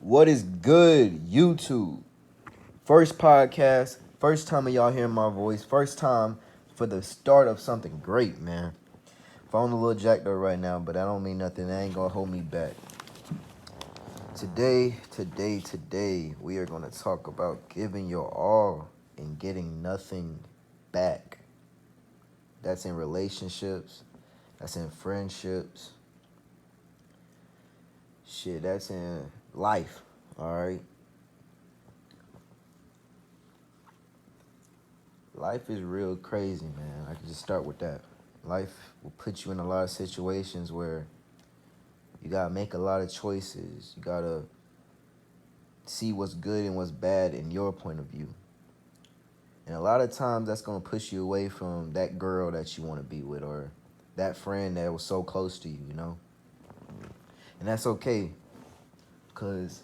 What is good, YouTube? First podcast, first time of y'all hearing my voice, first time for the start of something great, man. Phone a little jacked up right now, but that don't mean nothing. That ain't gonna hold me back. Today, we are gonna talk about giving your all and getting nothing back. That's in relationships, that's in friendships, shit, that's in life, alright? Life is real crazy, man. I can just start with that. Life will put you in a lot of situations where you gotta make a lot of choices. You gotta see what's good and what's bad in your point of view. And a lot of times that's gonna push you away from that girl that you wanna be with or that friend that was so close to you, you know? And that's okay, because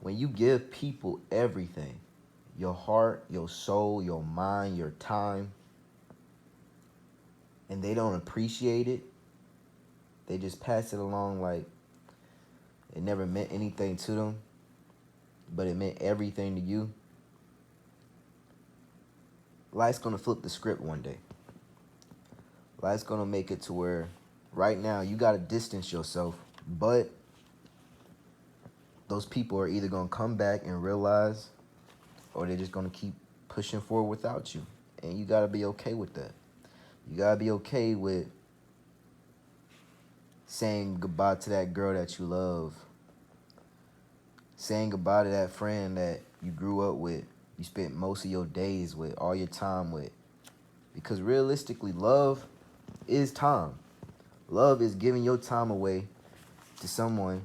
when you give people everything, your heart, your soul, your mind, your time, and they don't appreciate it, they just pass it along like it never meant anything to them, but it meant everything to you. Life's gonna flip the script one day. Life's gonna make it to where right now you gotta distance yourself, but those people are either gonna come back and realize, or they're just gonna keep pushing forward without you. And you gotta be okay with that. You gotta be okay with saying goodbye to that girl that you love, saying goodbye to that friend that you grew up with, you spent most of your days with, all your time with. Because realistically, love is time. Love is giving your time away to someone.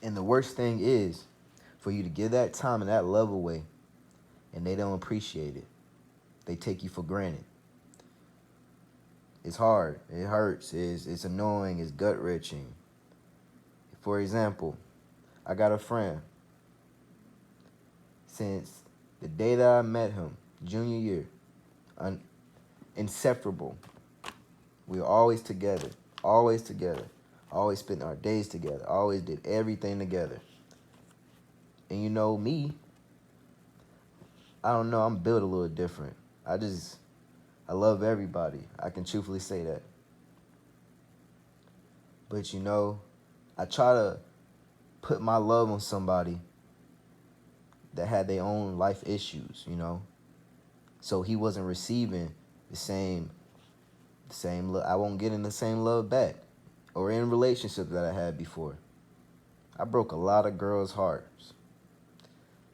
And the worst thing is for you to give that time and that love away and they don't appreciate it. They take you for granted. It's hard. It hurts. It's annoying. It's gut-wrenching. For example, I got a friend. Since the day that I met him, junior year, inseparable. We were always together. Always together. Always spent our days together. Always did everything together. And you know me, I don't know, I'm built a little different. I love everybody. I can truthfully say that. But you know, I try to put my love on somebody that had their own life issues, you know. So he wasn't receiving the same love. I won't get in the same love back. Or in relationships that I had before. I broke a lot of girls' hearts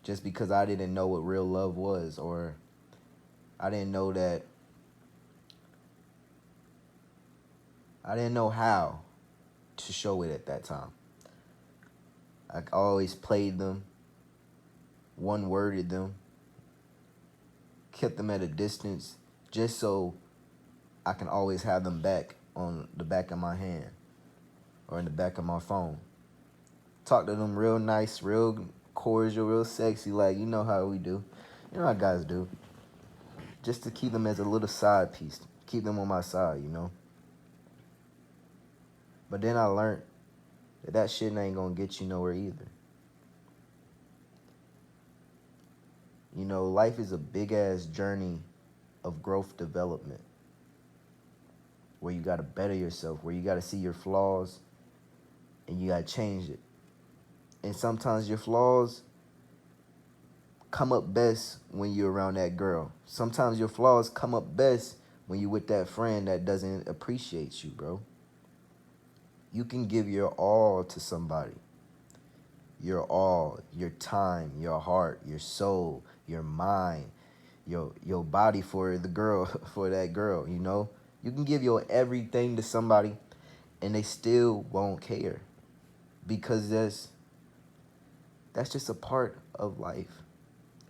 just because I didn't know what real love was, or I didn't know how to show it at that time. I always played them, one-worded them, kept them at a distance just so I can always have them back on the back of my hand or in the back of my phone. Talk to them real nice, real cordial, real sexy, like you know how we do. You know how guys do. Just to keep them as a little side piece. Keep them on my side, you know. But then I learned that shit ain't gonna get you nowhere either. You know, life is a big-ass journey of growth development where you gotta better yourself, where you gotta see your flaws and you gotta change it. And sometimes your flaws come up best when you're around that girl. Sometimes your flaws come up best when you're with that friend that doesn't appreciate you, bro. You can give your all to somebody. Your all, your time, your heart, your soul, your mind, your body for the girl, for that girl, you know? You can give your everything to somebody and they still won't care because that's just a part of life.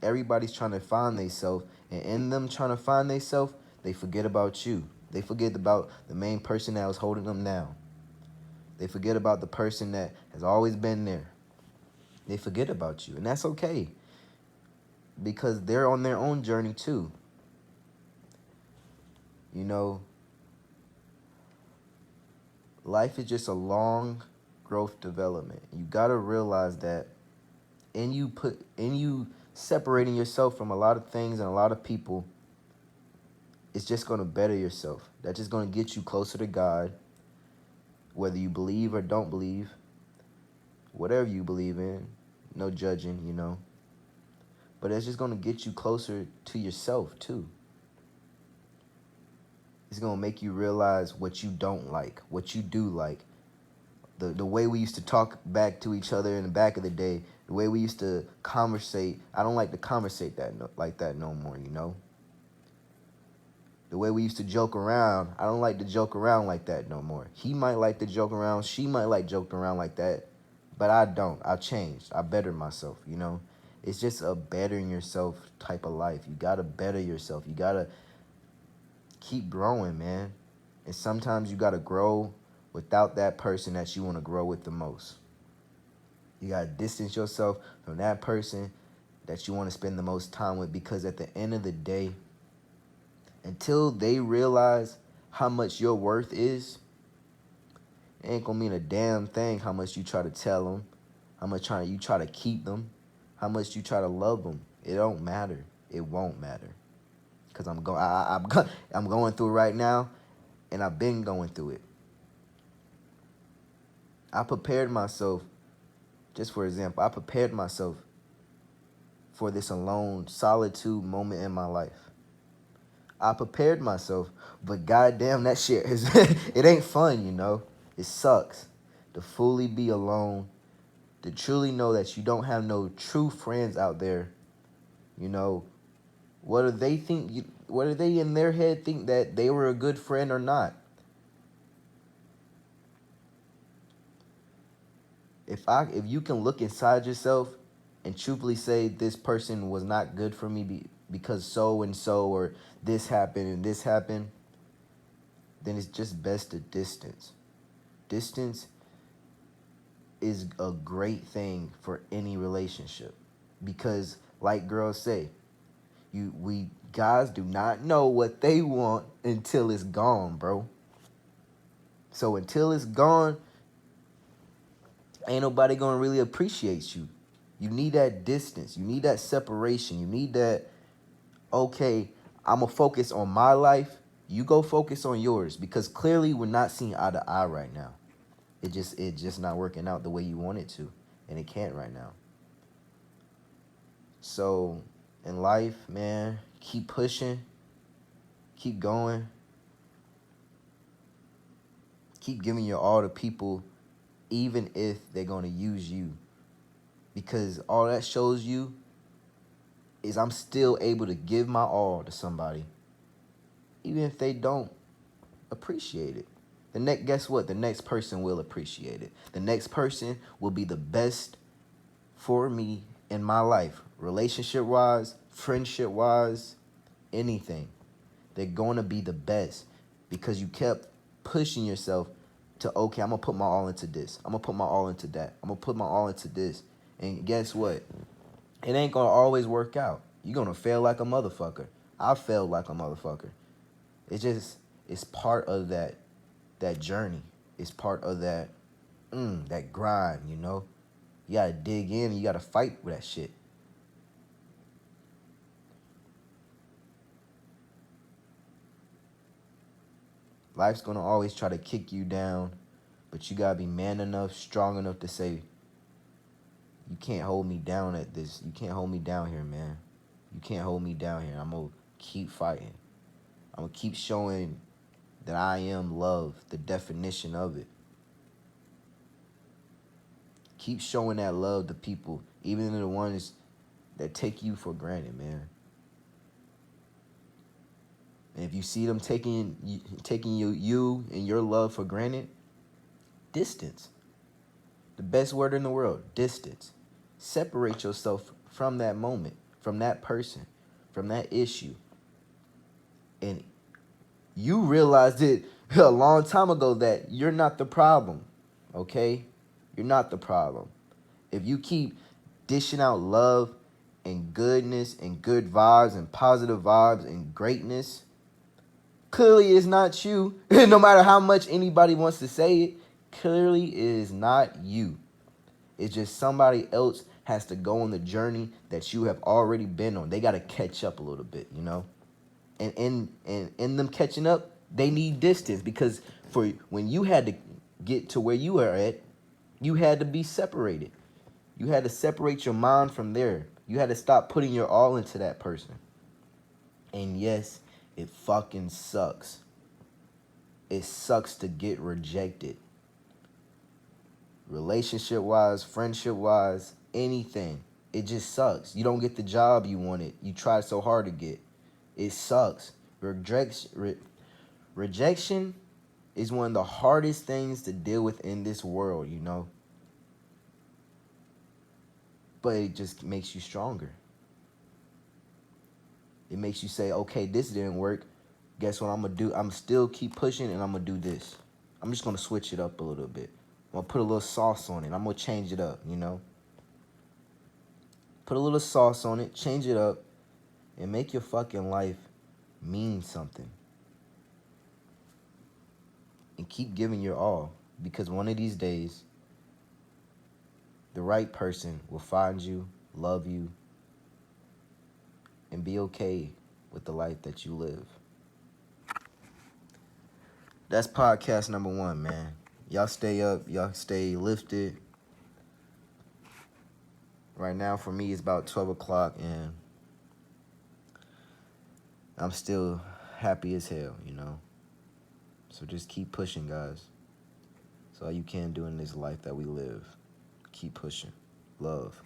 Everybody's trying to find themselves, and in them trying to find themselves, they forget about you. They forget about the main person that was holding them down. They forget about the person that has always been there. They forget about you, and that's okay because they're on their own journey too. You know, life is just a long, growth development. You gotta realize that in you separating yourself from a lot of things and a lot of people, it's just gonna better yourself. That's just gonna get you closer to God, whether you believe or don't believe, whatever you believe in, no judging, you know. But it's just gonna get you closer to yourself too. It's gonna make you realize what you don't like, what you do like. The way we used to talk back to each other in the back of the day, the way we used to conversate. I don't like to conversate like that no more, you know. The way we used to joke around, I don't like to joke around like that no more. He might like to joke around, she might like joking around like that, but I don't. I changed. I bettered myself, you know. It's just a bettering yourself type of life. You gotta better yourself. You gotta keep growing, man. And sometimes you gotta grow without that person that you want to grow with the most. You gotta distance yourself from that person that you want to spend the most time with, because at the end of the day, until they realize how much your worth is, it ain't gonna mean a damn thing how much you try to tell them, how much you try to keep them, how much you try to love them. It don't matter. It won't matter. Cause I'm going through it right now, and I've been going through it. I prepared myself, just for example, I prepared myself for this alone solitude moment in my life. I prepared myself, but goddamn, that shit is it ain't fun, you know. It sucks to fully be alone, to truly know that you don't have no true friends out there. You know, what do they think? What do they in their head think that they were a good friend or not? If you can look inside yourself and truthfully say this person was not good for me because so and so, or this happened and this happened, then it's just best to distance. Distance is a great thing for any relationship, because like girls say, we guys do not know what they want until it's gone, bro. So until it's gone, ain't nobody gonna really appreciate you. You need that distance. You need that separation. You need that, okay, I'm gonna focus on my life. You go focus on yours, because clearly we're not seeing eye to eye right now. It just not working out the way you want it to, and it can't right now. So in life, man, keep pushing, keep going, keep giving your all to people, even if they're gonna use you, because all that shows you is I'm still able to give my all to somebody, even if they don't appreciate it. Guess what? The next person will appreciate it. The next person will be the best for me in my life, relationship wise, friendship wise, anything. They're going to be the best because you kept pushing yourself to, okay, I'm going to put my all into this. I'm going to put my all into that. I'm going to put my all into this. And guess what? It ain't going to always work out. You're going to fail like a motherfucker. I failed like a motherfucker. It's part of that journey. It's part of that grind, you know? You got to dig in and you got to fight with that shit. Life's going to always try to kick you down, but you got to be man enough, strong enough to say, you can't hold me down at this. You can't hold me down here, man. You can't hold me down here. I'm going to keep fighting. I'm going to keep showing that I am love, the definition of it. Keep showing that love to people, even the ones that take you for granted, man. And if you see them taking you and your love for granted, distance. The best word in the world, distance. Separate yourself from that moment, from that person, from that issue. And you realized it a long time ago that you're not the problem, okay? You're not the problem. If you keep dishing out love and goodness and good vibes and positive vibes and greatness, clearly it's not you. No matter how much anybody wants to say it, clearly is not you. It's just somebody else has to go on the journey that you have already been on. They got to catch up a little bit, you know? And in them catching up, they need distance, because for when you had to get to where you are at, you had to be separated. You had to separate your mind from there. You had to stop putting your all into that person. And yes, it fucking sucks. It sucks to get rejected. Relationship wise, friendship wise, anything. It just sucks. You don't get the job you wanted. You tried so hard to get. It sucks. Rejection is one of the hardest things to deal with in this world, you know? But it just makes you stronger. It makes you say, okay, this didn't work. Guess what I'm going to do? I'm still keep pushing, and I'm going to do this. I'm just going to switch it up a little bit. I'm going to put a little sauce on it. I'm going to change it up, you know? Put a little sauce on it, change it up, and make your fucking life mean something. And keep giving your all, because one of these days, the right person will find you, love you, and be okay with the life that you live. That's podcast number 1, man. Y'all stay up. Y'all stay lifted. Right now, for me, it's about 12 o'clock, and I'm still happy as hell, you know? So just keep pushing, guys. That's all you can do in this life that we live. Keep pushing. Love.